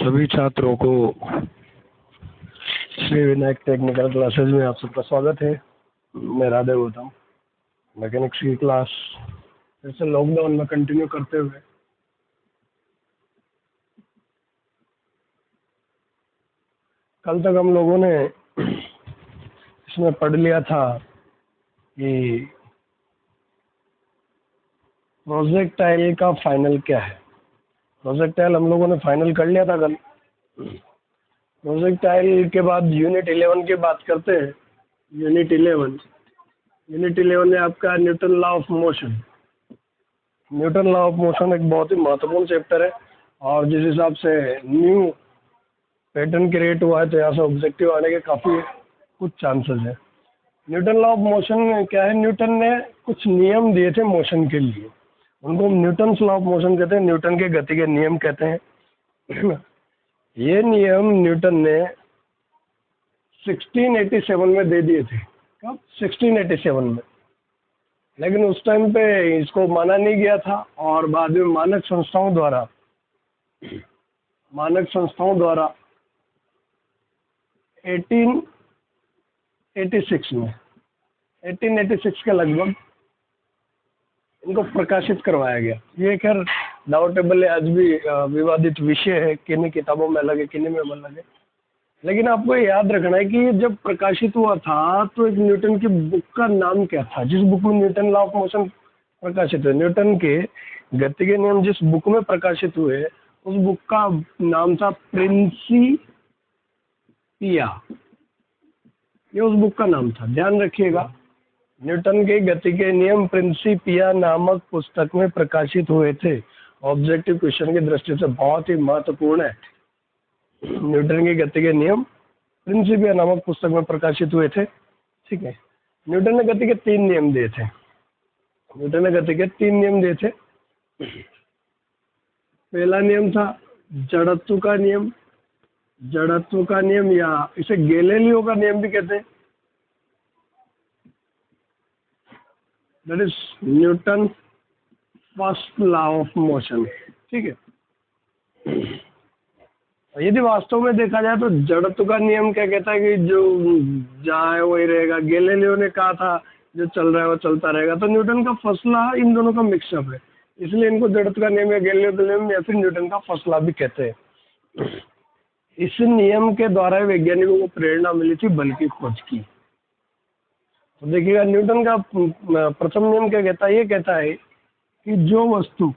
सभी छात्रों को श्री विनायक टेक्निकल क्लासेज में आप सबका स्वागत है। मैं राधे होता हूँ। मैकेनिक्स की क्लास फिर से लॉकडाउन में कंटिन्यू करते हुए कल तक हम लोगों ने इसमें पढ़ लिया था कि प्रोजेक्टाइल का फाइनल क्या है। प्रोजेक्टाइल हम लोगों ने फाइनल कर लिया था कल। प्रोजेक्टाइल के बाद यूनिट 11 की बात करते हैं। यूनिट 11 में आपका Newton law of motion. Newton law of motion एक बहुत ही महत्वपूर्ण चैप्टर है और जिस हिसाब से न्यू पैटर्न क्रिएट हुआ है तो यहाँ से ऑब्जेक्टिव आने के काफ़ी कुछ चांसेस है। न्यूटन लॉ ऑफ मोशन क्या है? न्यूटन ने कुछ नियम दिए थे मोशन के लिए, उनको न्यूटन लॉ ऑफ मोशन कहते हैं, न्यूटन के गति के नियम कहते हैं। ये नियम न्यूटन ने 1687 में दे दिए थे। कब? 1687 में। लेकिन उस टाइम पे इसको माना नहीं गया था और बाद में मानक संस्थाओं द्वारा 1886 के लगभग इनको प्रकाशित करवाया गया। ये खैर डाउटेबल है, आज भी विवादित विषय है, किन्हीं किताबों में अलग है, किन्हीं में अलग है। लेकिन आपको याद रखना है कि ये जब प्रकाशित हुआ था तो एक न्यूटन की बुक का नाम क्या था? जिस बुक में न्यूटन लॉ ऑफ मोशन प्रकाशित हुए, न्यूटन के गति के नियम जिस बुक में प्रकाशित हुए, उस बुक का नाम था प्रिंसिपिया। ये उस बुक का नाम था, ध्यान रखिएगा। न्यूटन के गति के नियम प्रिंसिपिया नामक पुस्तक में प्रकाशित हुए थे। ऑब्जेक्टिव क्वेश्चन की दृष्टि से बहुत ही महत्वपूर्ण है। न्यूटन के गति के नियम प्रिंसिपिया नामक पुस्तक में प्रकाशित हुए थे। ठीक है। न्यूटन ने गति के 3 नियम दिए थे। पहला नियम था जड़त्व का नियम या इसे गैलीलियो का नियम भी कहते हैं। That is Newton first law of motion. ठीक है। यदि वास्तव में देखा जाए तो जड़त्व का नियम क्या कहता है कि जो जहाँ है वही रहेगा। गैलीलियो ने कहा था जो चल रहा है वो चलता रहेगा। तो न्यूटन का फर्स्ट लॉ इन दोनों का मिक्सअप है, इसलिए इनको जड़त्व का नियम या गैलीलियो का नियम या फिर न्यूटन का फर्स्ट लॉ भी कहते हैं। इस नियम के द्वारा वैज्ञानिकों को प्रेरणा मिली थी बल की खोज की। तो देखिएगा न्यूटन का प्रथम नियम क्या कहता है? ये कहता है कि जो वस्तु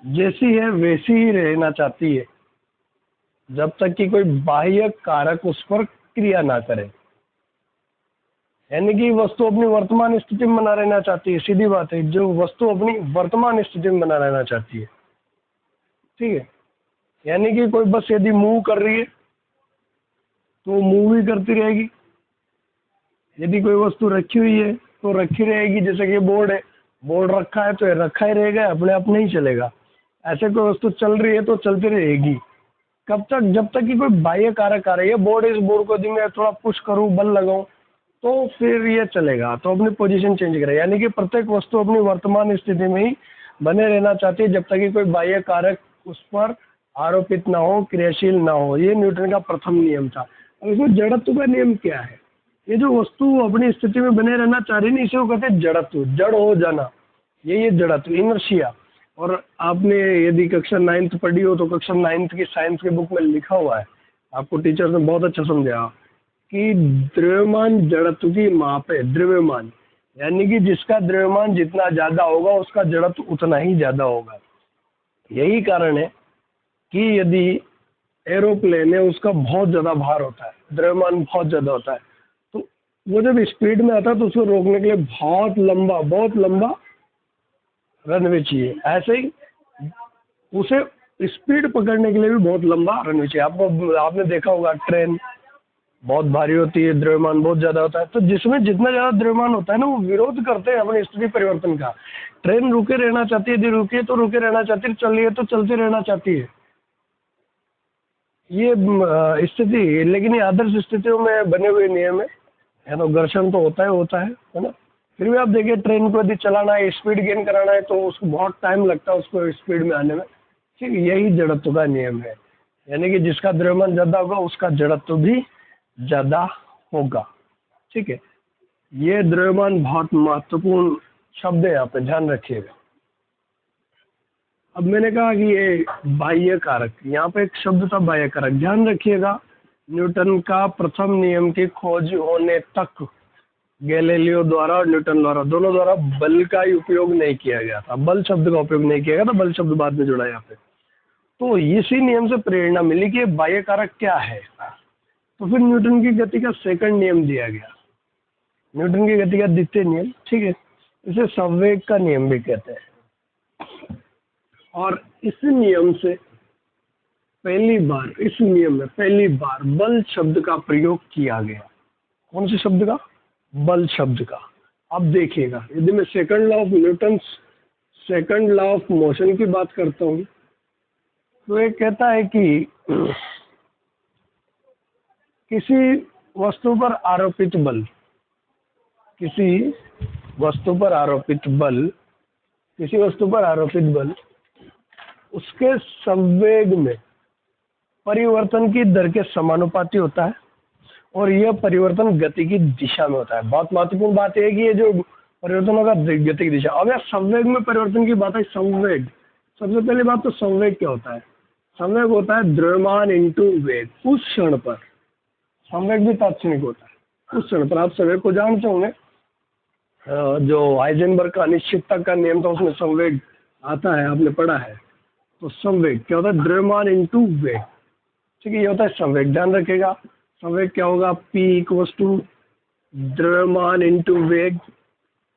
जैसी है वैसी ही रहना चाहती है जब तक कि कोई बाह्य कारक उस पर क्रिया ना करे। यानी कि वस्तु अपनी वर्तमान स्थिति में बना रहना चाहती है। सीधी बात है, जो वस्तु अपनी वर्तमान स्थिति में बना रहना चाहती है। ठीक है। यानी कि कोई बस यदि मूव कर रही है तो मूव ही करती रहेगी। यदि कोई वस्तु रखी हुई है तो रखी रहेगी। जैसे कि बोर्ड है, बोर्ड रखा है तो ये रखा ही रहेगा, अपने आप नहीं चलेगा। ऐसे कोई वस्तु चल रही है तो चलती रहेगी। कब तक? जब तक कि कोई बाह्य कारक आ रही है। बोर्ड है, इस बोर्ड को यदि मैं थोड़ा पुश करूं, बल लगाऊं तो फिर ये चलेगा, तो अपनी पोजीशन चेंज करे। यानी कि प्रत्येक वस्तु अपनी वर्तमान स्थिति में ही बने रहना चाहती है जब तक कि कोई बाह्य कारक उस पर आरोपित ना हो, क्रियाशील ना हो। ये न्यूटन का प्रथम नियम था। अब इसमें जड़त्व का नियम क्या है? ये जो वस्तु अपनी स्थिति में बने रहना चाह रही है, इसे वो कहते हैं जड़त्व, जड़ हो जाना। ये जड़त्व, इनर्शिया। और आपने यदि कक्षा 9th पढ़ी हो तो कक्षा 9th की साइंस के बुक में लिखा हुआ है, आपको टीचर ने बहुत अच्छा समझाया कि द्रव्यमान जड़त्व की माप है। द्रव्यमान यानी कि जिसका द्रव्यमान जितना ज़्यादा होगा उसका जड़त्व उतना ही ज़्यादा होगा। यही कारण है कि यदि एरोप्लेन है उसका बहुत ज़्यादा भार होता है, द्रव्यमान बहुत ज़्यादा होता है, तो वो जब स्पीड में आता है तो उसको रोकने के लिए बहुत लंबा रनवे चाहिए। ऐसे ही उसे स्पीड पकड़ने के लिए भी बहुत लंबा रनवे चाहिए। आपने देखा होगा ट्रेन बहुत भारी होती है, द्रव्यमान बहुत ज़्यादा होता है, तो जिसमें जितना ज़्यादा द्रव्यमान होता है ना वो विरोध करते हैं अपनी स्थिति परिवर्तन का। ट्रेन रुके रहना चाहती है, यदि रुके तो रुके रहना चाहती है, चल रही है तो चलते रहना चाहती है। ये स्थिति, लेकिन ये आदर्श स्थितियों में बने हुए नियम है तो घर्षण तो होता है ना। फिर भी आप देखिए ट्रेन को यदि चलाना है, स्पीड गेन कराना है तो उसको बहुत टाइम लगता है उसको स्पीड में आने में। ठीक है, यही जड़त्व का नियम है। यानी कि जिसका द्रव्यमान ज़्यादा होगा उसका जड़त्व भी ज़्यादा होगा। ठीक है, ये द्रव्यमान बहुत महत्वपूर्ण शब्द है, यहाँ पे ध्यान रखिएगा। अब मैंने कहा कि ये बाह्य कारक, यहाँ पे एक शब्द था बाह्य कारक, ध्यान रखिएगा। न्यूटन का प्रथम नियम की खोज होने तक गैलीलियो द्वारा और न्यूटन द्वारा, दोनों द्वारा बल का ही उपयोग नहीं किया गया था, बल शब्द का उपयोग नहीं किया गया था, बल शब्द बाद में जुड़ा यहाँ पे। तो इसी नियम से प्रेरणा मिली कि बाह्य कारक क्या है, तो फिर न्यूटन की गति का सेकंड नियम दिया गया, न्यूटन की गति का द्वितीय नियम। ठीक है, इसे संवेग का नियम भी कहते हैं। और इस नियम से पहली बार, इस नियम में पहली बार बल शब्द का प्रयोग किया गया। कौन से शब्द का? बल शब्द का। अब देखिएगा, यदि मैं second law of Newton, second law of motion की बात करता हूँ, तो ये कहता है कि किसी वस्तु पर आरोपित बल, किसी वस्तु पर आरोपित बल, किसी वस्तु पर आरोपित बल उसके संवेग में परिवर्तन की दर के समानुपाती होता है, और यह परिवर्तन गति की दिशा में होता है। बहुत महत्वपूर्ण बात यह है कि ये जो परिवर्तन होगा गति की दिशा। अब यार संवेग में परिवर्तन की बात है, संवेग, सबसे पहली बात तो संवेग क्या होता है? संवेग होता है द्रव्यमान इंटू वेग। उस क्षण पर संवेग भी तात्क्षणिक होता है, उस क्षण पर। आप संवेग को जानते होंगे, जो हाइजेनबर्ग का अनिश्चितता का नियम था उसमें संवेग आता है, आपने पढ़ा है। तो संवेग क्या होता है? द्रव्यमान इंटू वेग। ठीक है, ये होता है संवेग। ध्यान रखिएगा, संवेग क्या होगा? P इक्वल्स टू द्रव्यमान इंटू वेग।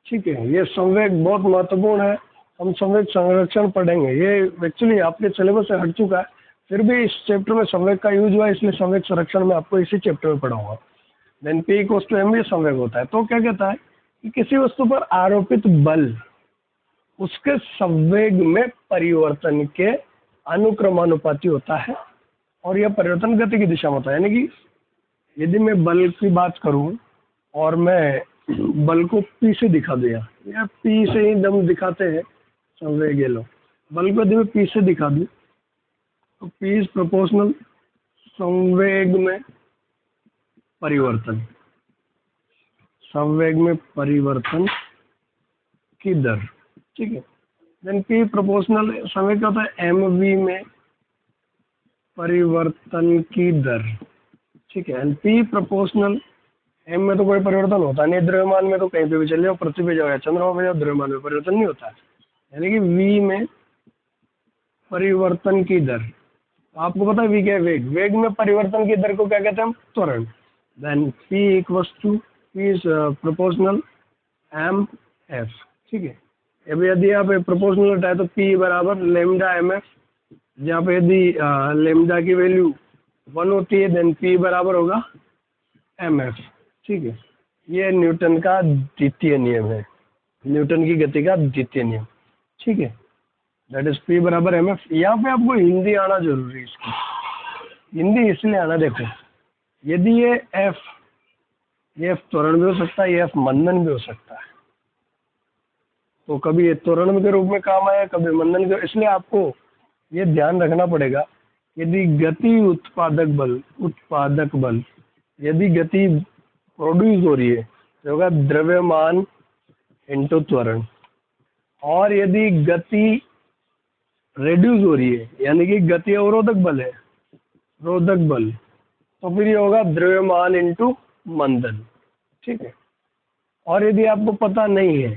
ठीक है, ये संवेग बहुत महत्वपूर्ण है, हम संवेग संरक्षण पढ़ेंगे। ये एक्चुअली आपके सिलेबस से हट चुका है, फिर भी इस चैप्टर में संवेग का यूज हुआ है, इसलिए संवेग संरक्षण में आपको इसी चैप्टर में पढ़ाऊंगा। Then P equals to M, ये संवेग होता है। तो क्या कहता है कि किसी वस्तु पर आरोपित बल उसके संवेग में परिवर्तन के अनुक्रमानुपाती होता है, और यह परिवर्तन गति की दिशा में होता है। यानी कि यदि मैं बल की बात करूं और मैं बल को P से दिखा दिया, या P से ही दम दिखाते हैं संवेग, ये लो बल को यदि मैं P से दिखा दूं तो P इज प्रोपोर्शनल संवेग में परिवर्तन, संवेग में परिवर्तन की दर। ठीक है, देन P प्रोपोर्शनल संवेग क्या होता है? mv में परिवर्तन की दर। ठीक है, एंड P प्रोपोर्शनल M में तो कोई परिवर्तन होता नहीं, द्रव्यमान में तो कहीं पे भी चले जाओ, पृथ्वी पे जाओ या चंद्रमा पे जाओ, द्रव्यमान में परिवर्तन नहीं होता है। यानी कि V में परिवर्तन की दर, आपको पता है V क्या है? वेग। वेग में परिवर्तन की दर को क्या कहते हैं हम? त्वरण। Then P equals to, P is proportional mf। ठीक है, अभी यदि आप प्रोपोर्शनल हटाए तो P बराबर लेमडा mf, जहाँ पे यदि लेमडा की वैल्यू 1 होती है, देन P बराबर होगा mf। ठीक है, ये न्यूटन का द्वितीय नियम है, न्यूटन की गति का द्वितीय नियम। ठीक है, दैट इज P बराबर mf। यहाँ पे आपको हिंदी आना जरूरी है। इसकी हिंदी इसलिए आना, देखो यदि ये F त्वरण भी हो सकता है, ये F मंदन भी हो सकता है। तो कभी ये त्वरण के रूप में काम आया, कभी मंदन के, इसलिए आपको ये ध्यान रखना पड़ेगा। यदि गति उत्पादक बल यदि गति प्रोड्यूस हो रही है तो होगा द्रव्यमान इंटू त्वरण, और यदि गति रेड्यूस हो रही है यानी कि गति अवरोधक बल है, रोधक बल, तो फिर ये होगा द्रव्यमान इंटू मंदन। ठीक है, और यदि आपको पता नहीं है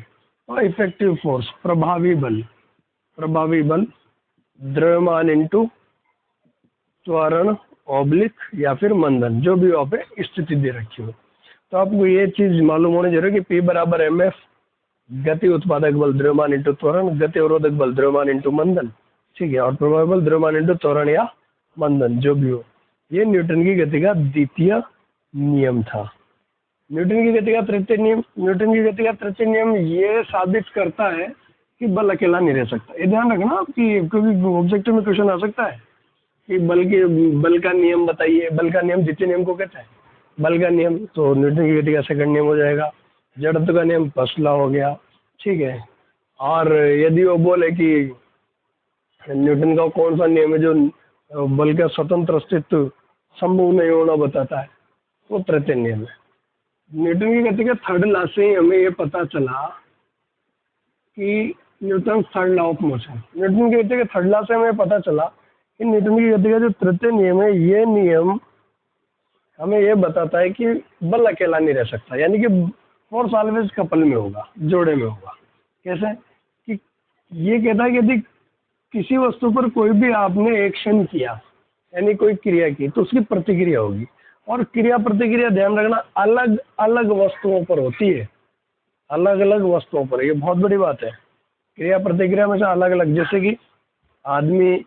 तो इफेक्टिव फोर्स, प्रभावी बल द्रव्यमान इंटू त्वरण ऑब्लिक या फिर मंदन, जो भी वहाँ पे स्थिति दे रखी हो। तो आपको ये चीज़ मालूम होनी जरूरी कि P बराबर mf, गति उत्पादक बल द्रव्यमान इंटू त्वरण, गति अवरोधक बल द्रव्यमान इंटू मंदन। ठीक है, और प्रभावी बल द्रव्यमान इंटू त्वरण या मंदन, जो भी हो। ये न्यूटन की गति का द्वितीय नियम था। न्यूटन की गति का तृतीय नियम ये साबित करता है कि बल अकेला नहीं रह सकता। ये ध्यान रखना कि क्योंकि ऑब्जेक्टिव में क्वेश्चन आ सकता है कि बल का नियम बताइए। बल का नियम द्वितीय नियम को कहता है। बल का नियम तो न्यूटन की गति का सेकंड नियम हो जाएगा। जड़त्व का नियम फर्स्ट लॉ हो गया। ठीक है, और यदि वो बोले कि न्यूटन का कौन सा नियम है जो बल का स्वतंत्र अस्तित्व संभव नहीं होना बताता है? वो तृतीय नियम है। न्यूटन की गति के थर्ड लॉ से ही हमें ये पता चला कि Newton third law of motion, Newton की गति के थर्ड लॉ से हमें पता चला कि न्यूटन की गति का जो तृतीय नियम है, ये नियम हमें ये बताता है कि बल अकेला नहीं रह सकता, यानी कि फोर्स ऑलवेज कपल में होगा, जोड़े में होगा। कैसे? कि ये कहता है कि यदि किसी वस्तु पर कोई भी आपने एक्शन किया, यानी कोई क्रिया की, तो उसकी प्रतिक्रिया होगी, और क्रिया प्रतिक्रिया ध्यान रखना अलग अलग वस्तुओं पर होती है, अलग अलग वस्तुओं पर। ये बहुत बड़ी बात है, क्रिया प्रतिक्रिया में से अलग अलग। जैसे कि आदमी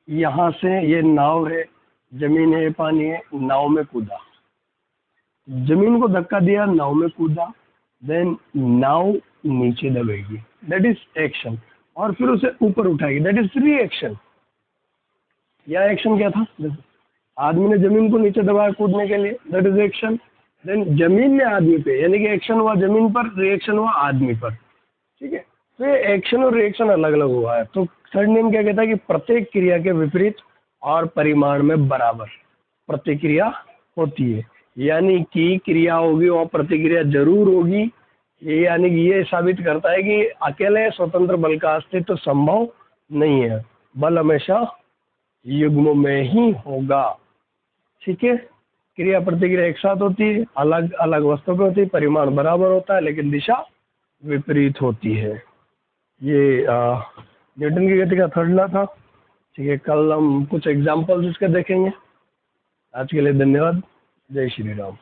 यहाँ से, ये नाव है, जमीन है, पानी है, नाव में कूदा, जमीन को धक्का दिया, नाव में कूदा, देन नाव नीचे दबेगी, दैट इज एक्शन, और फिर उसे ऊपर उठाएगी, दैट इज रिएक्शन। यह एक्शन क्या था? आदमी ने जमीन को नीचे दबाया कूदने के लिए, दैट इज एक्शन। देन जमीन ने आदमी पे, यानी कि एक्शन हुआ जमीन पर, रिएक्शन हुआ आदमी पर। ठीक है, तो ये एक्शन और रिएक्शन अलग अलग हुआ है। तो थर्ड नियम क्या कहता है कि प्रत्येक क्रिया के विपरीत और परिमाण में बराबर प्रतिक्रिया होती है, यानी कि क्रिया होगी और प्रतिक्रिया जरूर होगी। ये यानी कि ये साबित करता है कि अकेले स्वतंत्र बल का अस्तित्व संभव नहीं है, बल हमेशा युग्म में ही होगा। ठीक है, क्रिया प्रतिक्रिया एक साथ होती है, अलग अलग वस्तु पे होती है, परिमाण बराबर होता है, लेकिन दिशा विपरीत होती है। ये न्यूटन की गति का थर्ड लॉ था। ठीक है, कल हम कुछ एग्जाम्पल्स इसके देखेंगे। आज के लिए धन्यवाद। जय श्री राम।